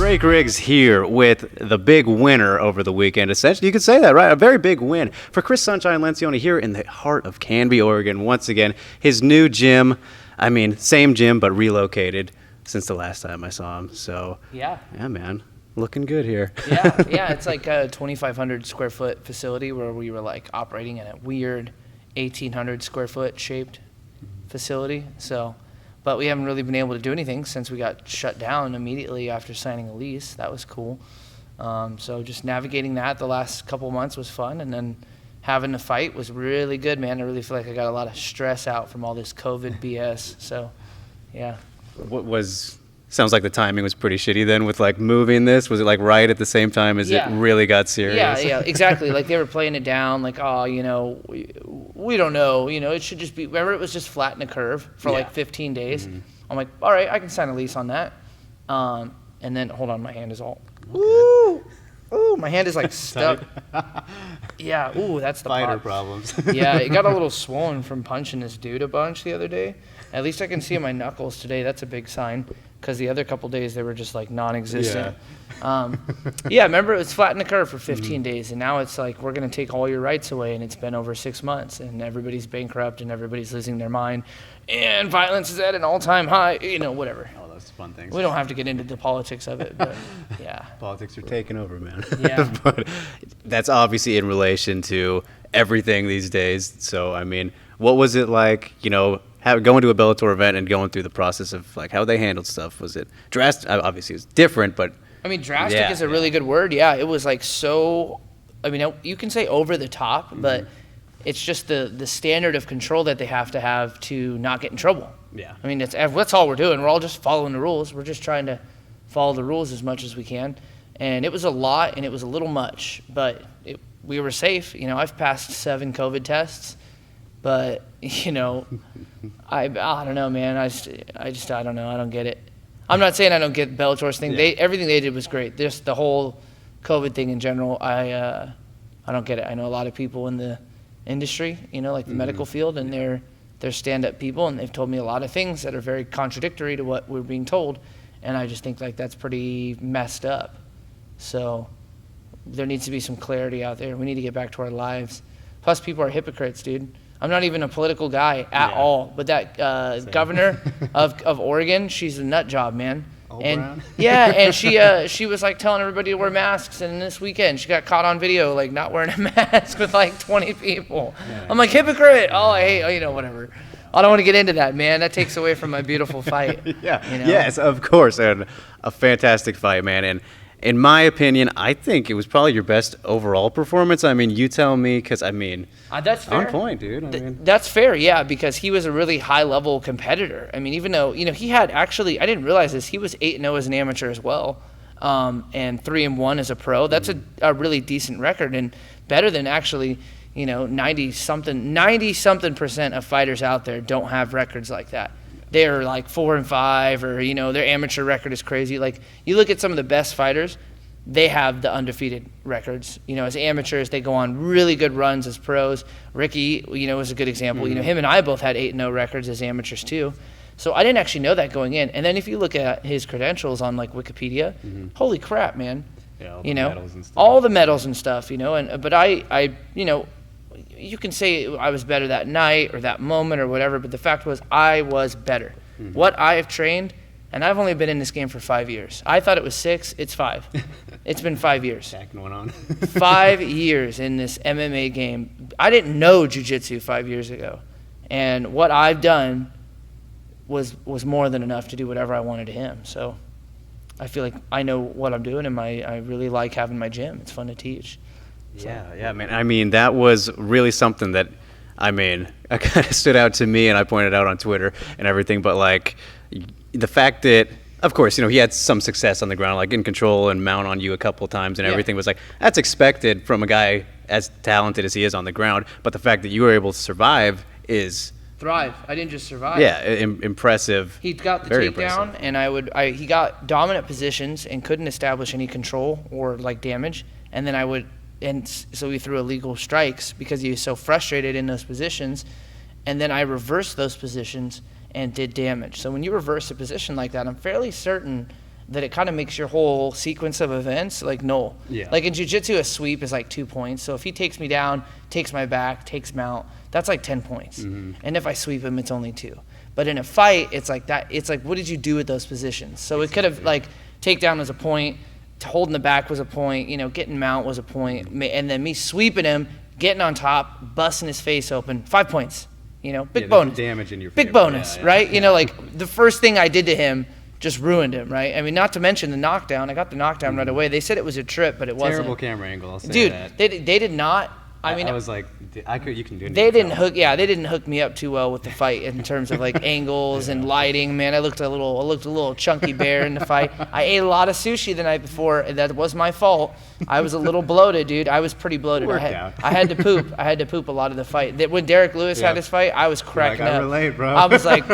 Drake Riggs here with the big winner over the weekend. Essentially, you could say that, right? A very big win for Cris Lencioni here in the heart of Canby, Oregon. Once again, his new gym. I mean, same gym, but relocated since the last time I saw him. So, yeah, man. Looking good here. yeah, it's like a 2,500 square foot facility where we were like operating in a weird 1,800 square foot shaped facility. So, but we haven't really been able to do anything since we got shut down immediately after signing a lease. That was cool. So just navigating that the last couple of months was fun, and then having the fight was really good, man. I really feel like I got a lot of stress out from all this COVID BS. So, yeah. Sounds like the timing was pretty shitty then with like moving this. Was it like right at the same time as it really got serious? Yeah, exactly. Like they were playing it down like, oh, we don't know. It should just be, remember it was just flatten the curve for like 15 days. Mm-hmm. I'm like, all right, I can sign a lease on that. And then, hold on, my hand is all, ooh, my hand is like stuck. Yeah, ooh, that's the fighter problems. Yeah, it got a little swollen from punching this dude a bunch the other day. At least I can see my knuckles today. That's a big sign. Because the other couple days they were just like non-existent. Yeah, remember it was flatten the curve for 15 days, and now it's like we're going to take all your rights away, and it's been over 6 months, and everybody's bankrupt, and everybody's losing their mind, and violence is at an all-time high, whatever. Oh, those fun things. We don't have to get into the politics of it, but yeah. Politics are taking over, man. Yeah. But that's obviously in relation to everything these days. So, I mean, what was it like, going to a Bellator event and going through the process of like how they handled stuff? Was it drastic? Obviously, it was different, but I mean, drastic is a really good word. Yeah, it was like so. I mean, you can say over the top, but it's just the standard of control that they have to not get in trouble. Yeah. I mean, that's all we're doing. We're all just following the rules. We're just trying to follow the rules as much as we can. And it was a lot, and it was a little much, but we were safe. I've passed 7 COVID tests, but I don't know, man. I don't know. I don't get it. I'm not saying I don't get Bellator's thing. Yeah. Everything they did was great. Just the whole COVID thing in general, I don't get it. I know a lot of people in the industry, like the medical field, and they're stand-up people, and they've told me a lot of things that are very contradictory to what we're being told, and I just think like that's pretty messed up. So there needs to be some clarity out there. We need to get back to our lives. Plus, people are hypocrites, dude. I'm not even a political guy at all, but that governor of Oregon, she's a nut job, man. And she was like telling everybody to wear masks, and this weekend she got caught on video like not wearing a mask with like 20 people. Yeah. I'm like, hypocrite. Oh, I hate, whatever. I don't want to get into that, man. That takes away from my beautiful fight. Yes, of course, and a fantastic fight, man. And in my opinion, I think it was probably your best overall performance. I mean, you tell me, because that's fair. On point, dude. That's fair, yeah, because he was a really high-level competitor. I mean, even though, he had actually, I didn't realize this, he was 8-0 as an amateur as well, and 3-1 as a pro. That's a really decent record, and better than actually, 90-something% of fighters out there don't have records like that. They're like 4-5, or their amateur record is crazy. Like you look at some of the best fighters, they have the undefeated records. As amateurs, they go on really good runs as pros. Ricky, is a good example. Him and I both had 8-0 records as amateurs too. So I didn't actually know that going in. And then if you look at his credentials on like Wikipedia, holy crap, man. Yeah, all the medals and stuff. All the medals and stuff. But I you can say I was better that night or that moment or whatever, but the fact was I was better. What I have trained, and I've only been in this game for 5 years. I thought it was 6. It's 5. It's been 5 years. Back going on. 5 years in this MMA game. I didn't know jiu-jitsu 5 years ago, and what I've done was more than enough to do whatever I wanted to him. So I feel like I know what I'm doing, and I really like having my gym. It's fun to teach. So. Yeah, man. I mean, that was really something that, kind of stood out to me, and I pointed out on Twitter and everything. But like, the fact that, of course, he had some success on the ground, like in control and mount on you a couple of times, and everything was like that's expected from a guy as talented as he is on the ground. But the fact that you were able to survive is thrive. I didn't just survive. Yeah, impressive. He got the takedown, and he got dominant positions and couldn't establish any control or like damage, and then and so he threw illegal strikes because he was so frustrated in those positions, and then I reversed those positions and did damage. So when you reverse a position like that, I'm fairly certain that it kind of makes your whole sequence of events like null. Yeah. Like in jiu-jitsu, a sweep is like 2 points. So if he takes me down, takes my back, takes mount, that's like 10 points. And if I sweep him, it's only 2. But in a fight, it's like that. It's like, what did you do with those positions? So it could have like takedown was a point, holding the back was a point, you know, getting mount was a point, and then me sweeping him, getting on top, busting his face open, 5 points. You know, big bonus. Damage in your big favor. bonus, right? You know, like the first thing I did to him just ruined him, right? I mean, not to mention the knockdown. I got the knockdown right away. They said it was a trip, but it wasn't. Terrible camera angle. I'll say Dude, that. they did not. I mean, I was like, you can do it. they didn't hook me up too well with the fight in terms of like angles and lighting. Man, I looked a little chunky bear in the fight. I ate a lot of sushi the night before, and that was my fault. I was a little bloated, dude. I was pretty bloated. I had to poop. I had to poop a lot of the fight. When Derek Lewis had his fight, I was cracking up. I relate, bro. I was like,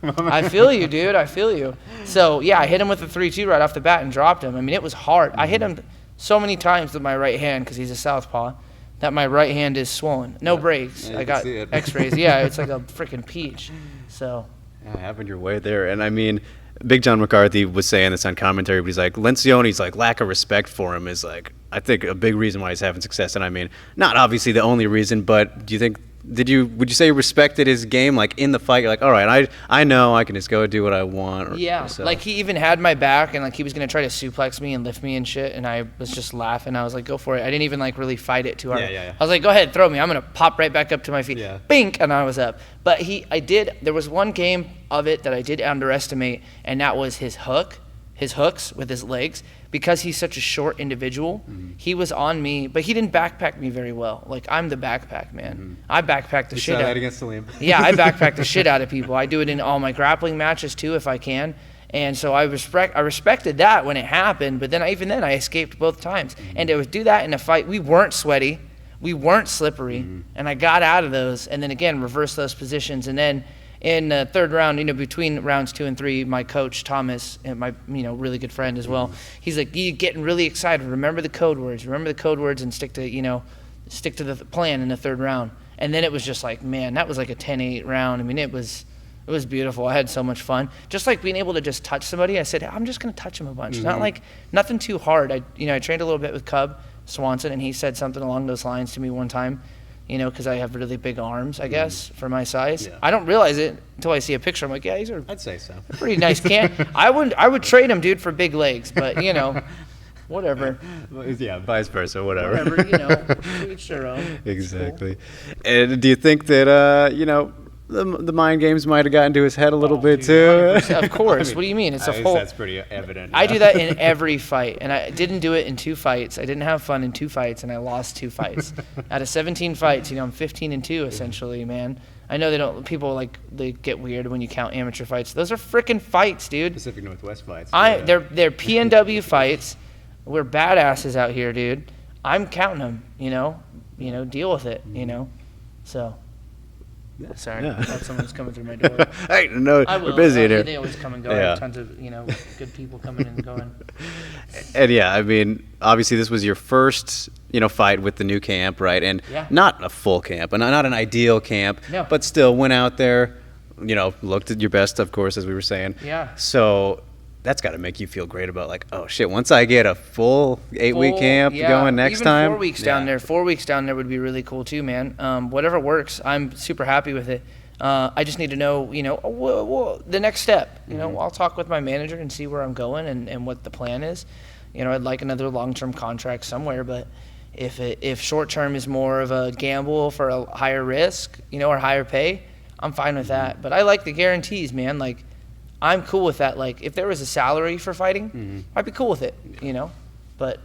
I feel you, dude. I feel you. So yeah, I hit him with a 3-2 right off the bat and dropped him. I mean, it was hard. I hit him so many times with my right hand because he's a southpaw that my right hand is swollen. No breaks. I got X-rays. Yeah, it's like a freaking peach. So. Yeah, having your way there, and I mean, Big John McCarthy was saying this on commentary, but he's like, Lencioni's like lack of respect for him is like, I think a big reason why he's having success. And I mean, not obviously the only reason, but do you think? Would you say you respected his game? Like in the fight, you're like, all right, I know I can just go do what I want. Like he even had my back, and like he was gonna try to suplex me and lift me and shit, and I was just laughing. I was like, go for it. I didn't even like really fight it too hard. I was like, go ahead, throw me. I'm gonna pop right back up to my feet. Bink, and I was up. But there was one game of it that I did underestimate, and that was his hooks with his legs. Because he's such a short individual, he was on me, but he didn't backpack me very well. Like, I'm the backpack man. I backpack the shit out. You saw that against Salim. Yeah, I backpack the shit out of people. I do it in all my grappling matches too, if I can. And so I respected that when it happened, but then even then I escaped both times. And to do that in a fight, we weren't sweaty, we weren't slippery, and I got out of those, and then again reversed those positions, and then. In the third round, you know, between rounds 2 and 3, my coach Thomas, and my really good friend as well, he's like, "You getting really excited? Remember the code words. Remember the code words, and stick to the plan in the third round." And then it was just like, man, that was like a 10-8 round. I mean, it was beautiful. I had so much fun. Just like being able to just touch somebody. I said, I'm just gonna touch him a bunch. Not like nothing too hard. I trained a little bit with Cub Swanson, and he said something along those lines to me one time. You know, because I have really big arms, I guess, for my size. Yeah. I don't realize it until I see a picture. I'm like, yeah, these are. I'd say so. Pretty nice. I would trade him, dude, for big legs, but you know, whatever. Yeah, vice versa, whatever. Whatever, you know, each their own. Exactly. Cool. And do you think that the mind games might have gotten to his head a little bit too? Of course. I mean, what do you mean? It's a whole. That's pretty evident. I do that in every fight, and I didn't do it in 2 fights. I didn't have fun in 2 fights, and I lost 2 fights. Out of 17 fights, I'm 15-2 essentially, man. I know they get weird when you count amateur fights. Those are freaking fights, dude. Pacific Northwest fights. They're PNW fights. We're badasses out here, dude. I'm counting them. You know, deal with it. You know, so. Yeah. Sorry, I thought someone was coming through my door. Hey, no, we're busy in here. They always come and go. I have tons of good people coming and going. And yeah, I mean, obviously this was your first fight with the new camp, right? And not a full camp, and not an ideal camp, but still went out there, looked at your best, of course, as we were saying. Yeah. So that's got to make you feel great about like, oh shit, once I get a full 8-week camp going next time. Even 4 weeks down there. 4 weeks down there would be really cool too, man. Whatever works, I'm super happy with it. I just need to know, the next step. I'll talk with my manager and see where I'm going and what the plan is. I'd like another long-term contract somewhere, but if short-term is more of a gamble for a higher risk, or higher pay, I'm fine with that. But I like the guarantees, man. Like, I'm cool with that. Like, if there was a salary for fighting, I'd be cool with it, But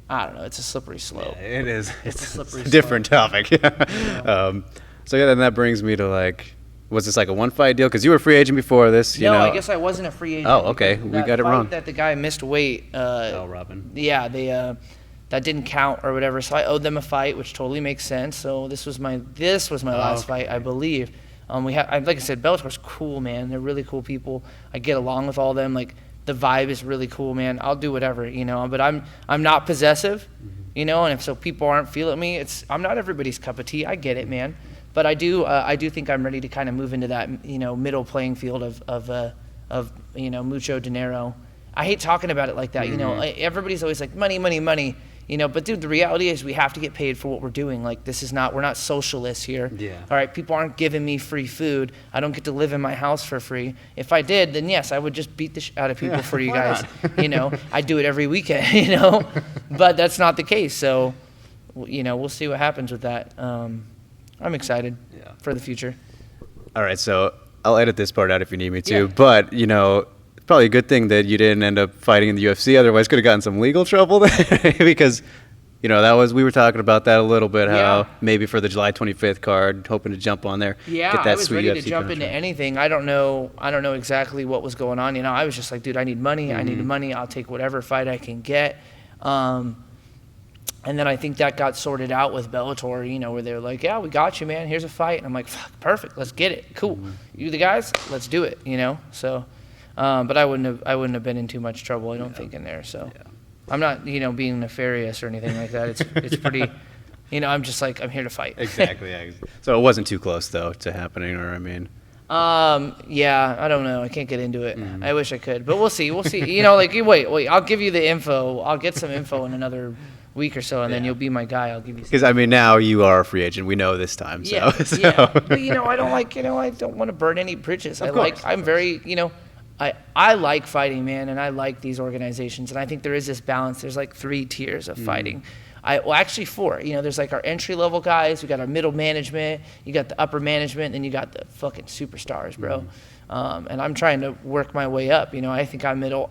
I don't know. It's a slippery slope. Yeah, it is. It's a slippery slope. Different topic. So then that brings me to like, was this like a one-fight deal? Because you were a free agent before this. No, I guess I wasn't a free agent. Oh, okay. We got it wrong. That the guy missed weight. Robin. Yeah, that didn't count or whatever. So I owed them a fight, which totally makes sense. So this was my last fight, I believe. Like I said, Bellator's cool, man. They're really cool people. I get along with all of them. Like, the vibe is really cool, man. I'll do whatever, But I'm not possessive, And if people aren't feeling me, I'm not everybody's cup of tea. I get it, man. But I do think I'm ready to kind of move into that, middle playing field of mucho dinero. I hate talking about it like that. You know, everybody's always like money, money, money. You know, but dude, the reality is we have to get paid for what we're doing. Like, we're not socialists here. Yeah. All right, people aren't giving me free food. I don't get to live in my house for free. If I did, then yes, I would just beat the shit out of people for you guys. You know, I do it every weekend, you know, but that's not the case. So, you know, we'll see what happens with that. I'm excited for the future. All right, so I'll edit this part out if you need me to, but, you know, probably a good thing that you didn't end up fighting in the UFC. Otherwise, could have gotten some legal trouble there because, you know, we were talking about that a little bit. How maybe for the July 25th card, hoping to jump on there. Yeah, get that I was sweet ready UFC to jump contract. into anything. I don't know exactly what was going on. You know, I was just like, dude, I need money. I need money. I'll take whatever fight I can get. And then I think that got sorted out with Bellator, you know, where they were like, yeah, we got you, man. Here's a fight. And I'm like, fuck, perfect. Let's get it. Cool. You the guys? Let's do it, you know? So, but I wouldn't have been in too much trouble, I don't think, in there. So I'm not, you know, being nefarious or anything like that. It's pretty, you know, I'm just like, I'm here to fight. Exactly. Yeah. So it wasn't too close, though, to happening, or I mean. Yeah, I don't know. I can't get into it. I wish I could, but we'll see. We'll see. You know, like, wait. I'll give you the info. I'll get some info in another week or so, and then you'll be my guy. I'll give you. Because I mean, now you are a free agent. We know this time. So, yeah. But you know, I don't want to burn any bridges. I'm very, you know, I like fighting, man, and I like these organizations, and I think there is this balance. There's like 3 tiers of fighting. Actually 4. You know, there's like our entry-level guys. We got our middle management. You got the upper management, and you got the fucking superstars, bro. And I'm trying to work my way up. You know, I think I'm middle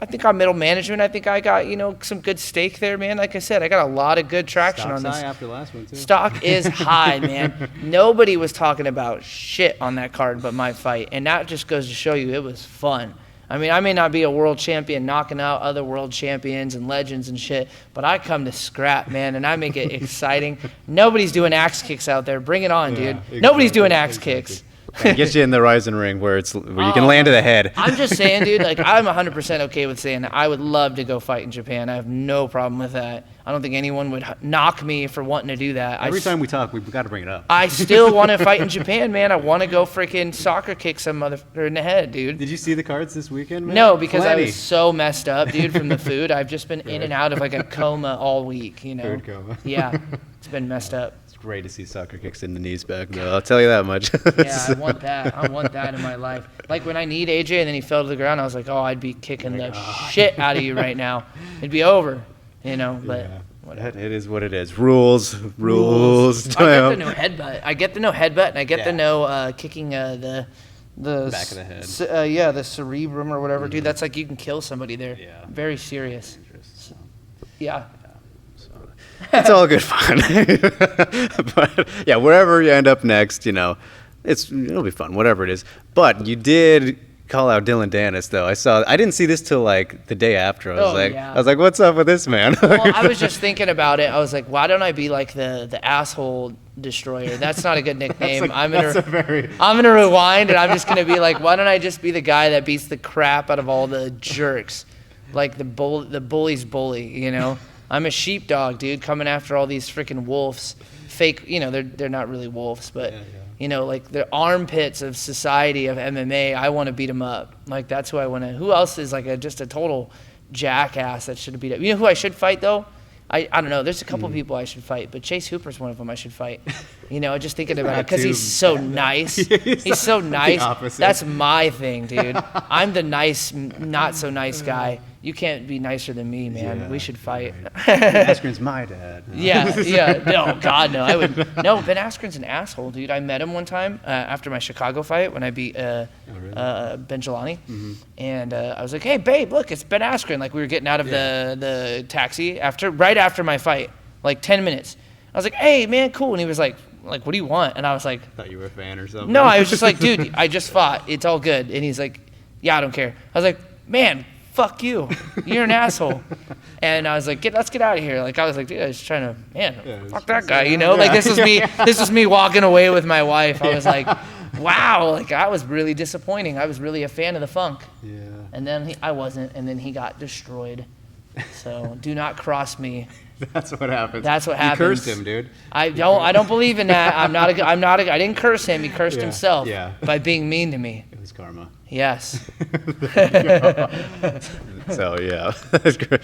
management. I think I got, you know, some good stake there, man. Like I said, I got a lot of good traction on this. Stock's high after last one, too. Stock is high, man. Nobody was talking about shit on that card but my fight, and that just goes to show you it was fun. I mean, I may not be a world champion knocking out other world champions and legends and shit, but I come to scrap, man, and I make it exciting. Nobody's doing axe kicks out there. Bring it on, dude. Exactly, Nobody's doing axe kicks. Get you in the RIZIN ring where you can land to the head. I'm just saying, dude, like, I'm 100% okay with saying that I would love to go fight in Japan. I have no problem with that. I don't think anyone would knock me for wanting to do that. Every time we talk, we've got to bring it up. I still want to fight in Japan, man. I want to go freaking soccer kick some motherfucker in the head, dude. Did you see the cards this weekend, man? No, because I was so messed up, dude, from the food. I've just been in and out of like a coma all week, you know. Food coma. Yeah, it's been messed up. It's great to see soccer kicks in the knees back, though. I'll tell you that much. Yeah, I want that. I want that in my life. Like when I need AJ and then he fell to the ground, I was like, oh, I'd be kicking the shit out of you right now. It'd be over, you know, but whatever. It is what it is. Rules. I get the no headbutt. And I get the no kicking the back of the head. The cerebrum or whatever, dude. That's like you can kill somebody there. Yeah. Very serious. Yeah. It's all good fun. But yeah, wherever you end up next, you know, it'll be fun, whatever it is. But you did call out Dillon Danis, though. I didn't see this till like the day after. I was like, what's up with this man? Well, I was just thinking about it. I was like, why don't I be like the asshole destroyer? That's not a good nickname. I'm gonna rewind, and I'm just gonna be like, why don't I just be the guy that beats the crap out of all the jerks, like the bully's bully, you know? I'm a sheepdog, dude, coming after all these freaking wolves. Fake, you know, they're not really wolves, but you know, like the armpits of society of MMA. I want to beat them up. Like that's who I want to. Who else is like just a total jackass that should beat up? You know who I should fight though? I don't know. There's a couple people I should fight, but Chase Hooper's one of them I should fight. You know, just thinking about it because he's so nice. He's so nice. That's my thing, dude. I'm the nice, not so nice guy. You can't be nicer than me, man. Yeah, we should fight. Ben Askren's my dad. Yeah. No, God, no. No, Ben Askren's an asshole, dude. I met him one time after my Chicago fight when I beat Ben Jelani. And I was like, hey, babe, look, it's Ben Askren. Like, we were getting out of the taxi right after my fight, like 10 minutes. I was like, hey, man, cool. And he was like, what do you want? And I was like, thought you were a fan or something. No, I was just like, dude, I just fought. It's all good. And he's like, yeah, I don't care. I was like, man, fuck you. You're an asshole. And I was like, let's get out of here. Like, I was like, dude, I was trying to, fuck that guy, you know? Like, this was me walking away with my wife. I was like, wow, like, I was really disappointing. I was really a fan of the funk. Yeah. And then I wasn't, and then he got destroyed. So do not cross me. That's what happens. That's what happens. You cursed him, dude. I don't believe in that. I didn't curse him. He cursed himself by being mean to me. It was karma. Yes. So yeah, that's great.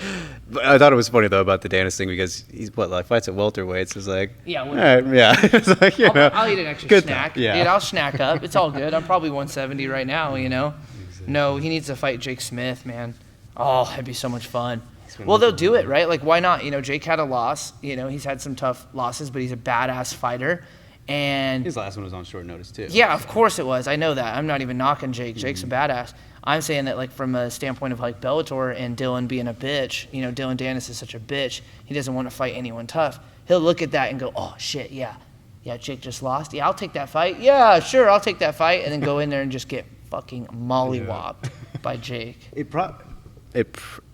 But I thought it was funny though about the Danis thing because he's fights at welterweights. It's like Yeah, all right, yeah. It's like I'll eat an extra snack. Yeah, Dude, I'll snack up. It's all good. I'm probably 170 right now. Exactly. No, he needs to fight Jake Smith, man. Oh, that'd be so much fun. Well, they'll do it, right? Like, why not? Jake had a loss. He's had some tough losses, but he's a badass fighter. And his last one was on short notice too. yeah, of course it was. I know that. I'm not even knocking Jake. Jake's a badass. I'm saying that, like, from a standpoint of like Bellator and Dillon being a bitch. Dillon Danis is such a bitch. He doesn't want to fight anyone tough. He'll look at that and go, "Oh shit, yeah, Jake just lost. Yeah, I'll take that fight. Yeah, sure, I'll take that fight." And then go in there and just get fucking mollywopped by Jake.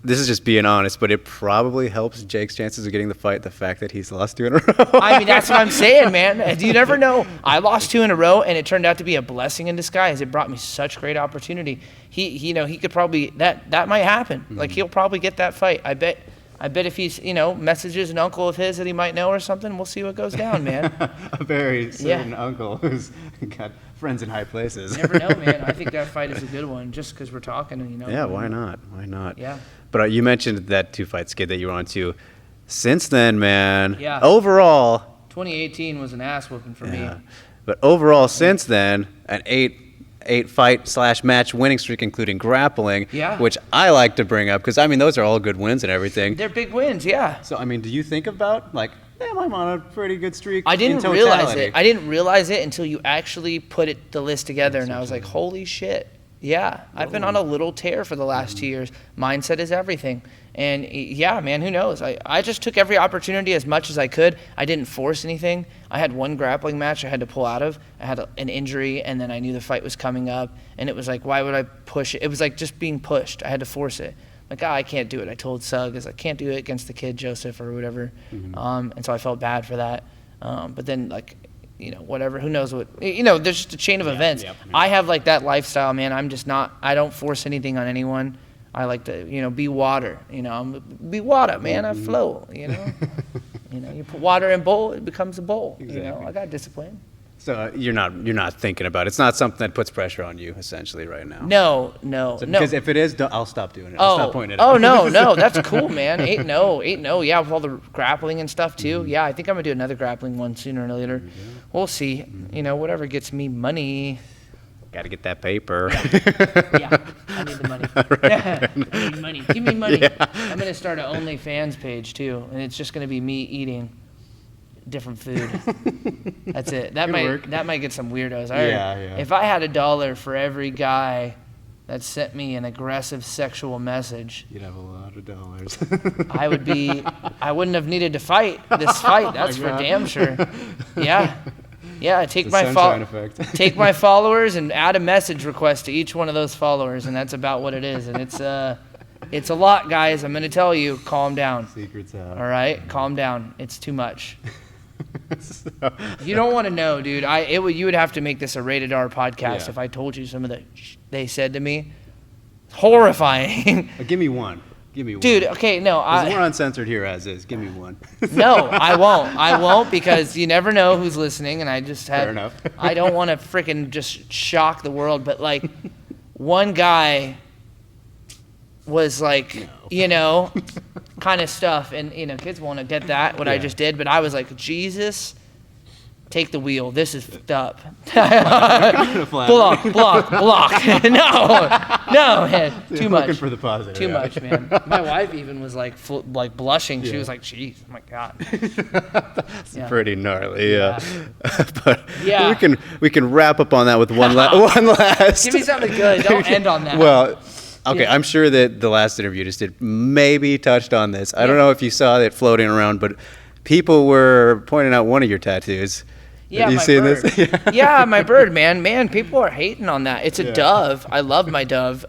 This is just being honest, but it probably helps Jake's chances of getting the fight, the fact that he's lost 2 in a row. I mean, that's what I'm saying, man. You never know. I lost 2 in a row, and it turned out to be a blessing in disguise. It brought me such great opportunity. He could probably, that might happen. Like, he'll probably get that fight. I bet if he's, messages an uncle of his that he might know or something, we'll see what goes down, man. A very certain uncle who's got friends in high places. You never know, man. I think that fight is a good one just because we're talking, Yeah, why not? Why not? Yeah. But you mentioned that 2-fight skid that you were on too. Since then, man, Yeah. overall. 2018 was an ass whooping for me. But overall, since then, an 8-fight/match winning streak, including grappling, which I like to bring up because, those are all good wins and everything. They're big wins, yeah. So, do you think about, like, I'm on a pretty good streak I didn't in realize totality? it. I didn't realize it until you actually put the list together, and I was like, holy shit. Yeah, I've been on a little tear for the last 2 years. Mindset is everything. And yeah, man, who knows? I just took every opportunity as much as I could. I didn't force anything. I had one grappling match I had to pull out of. I had an injury, and then I knew the fight was coming up. And it was like, why would I push it? It was like just being pushed. I had to force it. Like, I can't do it. I told Sugg, I can't do it against the kid, Joseph, or whatever. And so I felt bad for that. But then, like, whatever, who knows what, there's just a chain of events. I have like that lifestyle, man. I'm just not, I don't force anything on anyone. I like to, be water, be water, man. I flow, you put water in a bowl, it becomes a bowl, I got discipline. So you're not thinking about it. It's not something that puts pressure on you, essentially, right now. No. Because if it is, I'll stop doing it. I'll stop pointing it out. Oh, no, that's cool, man. 8-0, yeah, with all the grappling and stuff, too. Yeah, I think I'm going to do another grappling one sooner or later. We'll see. Whatever gets me money. Got to get that paper. Yeah, I need the money. Right. I need money. Give me money. Yeah. I'm going to start an OnlyFans page, too, and it's just going to be me eating different food. That's it. That might get some weirdos. If I had $1 for every guy that sent me an aggressive sexual message, you'd have a lot of dollars. I wouldn't have needed to fight this fight. That's for damn sure. Yeah, take my followers and add a message request to each one of those followers, and that's about what it is. And it's a lot, guys. I'm gonna tell you, calm down. Secrets out. All right, calm down. It's too much. You don't want to know, dude. You would have to make this a rated R podcast if I told you some of the they said to me. Horrifying. Give me one. Dude, okay, no. We're uncensored here as is. Give me one. No, I won't because you never know who's listening, and I just have. Fair enough. I don't want to freaking just shock the world, but like, one guy was like, kind of stuff, and kids want to get that what I just did, but I was like, Jesus, take the wheel. This is fucked up. block. No, man. Too much. Looking for the positive. Too much, man. My wife even was like blushing. She was like, "Jeez, oh my God." That's pretty gnarly. Yeah. But yeah, we can wrap up on that with one last. Give me something good. Don't end on that. Well. Okay, I'm sure that the last interview just did maybe touched on this. I don't know if you saw it floating around, but people were pointing out one of your tattoos. Yeah, Have you seen bird. This? Yeah, my bird, man. Man, people are hating on that. It's a dove. I love my dove.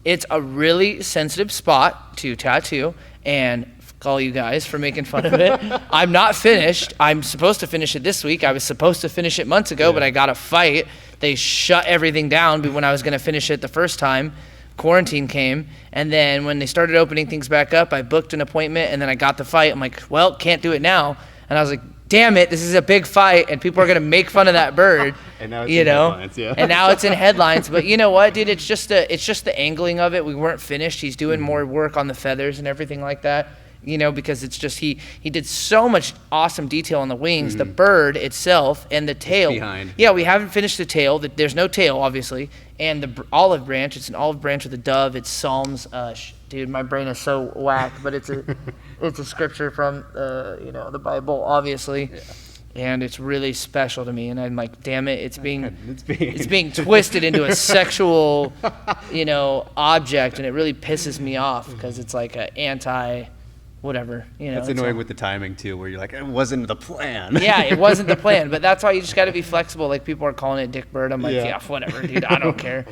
It's a really sensitive spot to tattoo, and all you guys for making fun of it. I'm not finished. I'm supposed to finish it this week. I was supposed to finish it months ago, but I got a fight. They shut everything down when I was going to finish it the first time. Quarantine came, and then when they started opening things back up, I booked an appointment, and then I got the fight. I'm like, well, can't do it now. And I was like, damn it, this is a big fight, and people are gonna make fun of that bird. And now it's in headlines, yeah. And now it's in headlines. But you know what, dude? It's just the angling of it. We weren't finished. He's doing more work on the feathers and everything like that. Because it's just he did so much awesome detail on the wings, the bird itself, and the tail. Behind. Yeah, we haven't finished the tail. There's no tail, obviously. And the olive branch. It's an olive branch with a dove. It's Psalms. Dude, my brain is so whacked, but it's a scripture from the Bible, obviously. Yeah. And it's really special to me, and I'm like, damn it, it's being twisted into a sexual, object, and it really pisses me off because it's like an anti. Whatever, That's annoying with the timing too, where you're like, it wasn't the plan. Yeah, it wasn't the plan, but that's why you just got to be flexible. Like people are calling it Dick Bird. I'm like, yeah whatever, dude. I don't care.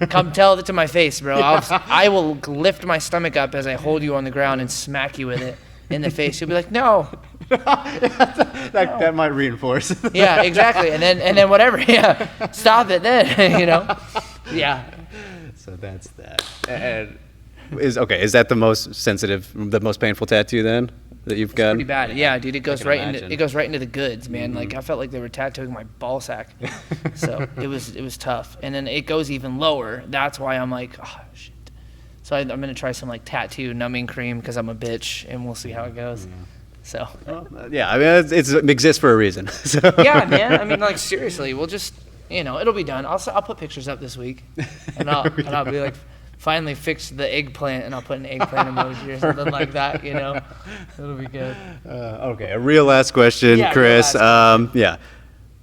Come tell it to my face, bro. I will lift my stomach up as I hold you on the ground and smack you with it in the face. You'll be like, no. That might reinforce. Yeah, exactly. And then whatever. Yeah, stop it then. Yeah. So that's that. And is that the most sensitive, the most painful tattoo then that you've got? Pretty bad. Yeah, dude. It goes right into the goods, man. Like I felt like they were tattooing my ball sack. So it was tough. And then it goes even lower. That's why I'm like, oh shit. So I'm gonna try some like tattoo numbing cream because I'm a bitch, and we'll see how it goes. So. Yeah, I mean it exists for a reason. So. Yeah, man. I mean, like seriously, we'll just it'll be done. I'll put pictures up this week, and I'll be like. Finally fixed the eggplant, and I'll put an eggplant emoji or something like that. It'll be good. Okay, a real last question, Chris.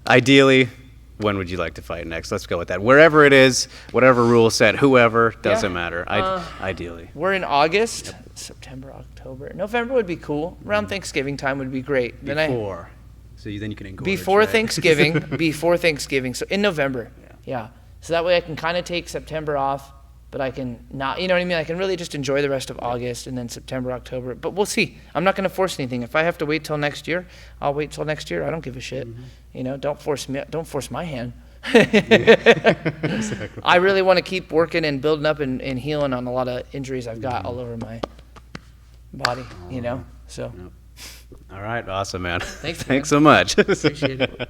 Ideally, when would you like to fight next? Let's go with that. Wherever it is, whatever rule set, whoever, doesn't matter. Ideally. We're in August, September, October, November would be cool. Around Thanksgiving time would be great. So then you can engorge. Before Thanksgiving. So in November. Yeah. So that way I can kind of take September off. But I can not, you know what I mean? I can really just enjoy the rest of August and then September, October. But we'll see. I'm not going to force anything. If I have to wait till next year, I'll wait till next year. I don't give a shit. Don't force me. Don't force my hand. Exactly. I really want to keep working and building up and healing on a lot of injuries I've got all over my body. So. All right. Awesome, man. Thanks so much. Appreciate it.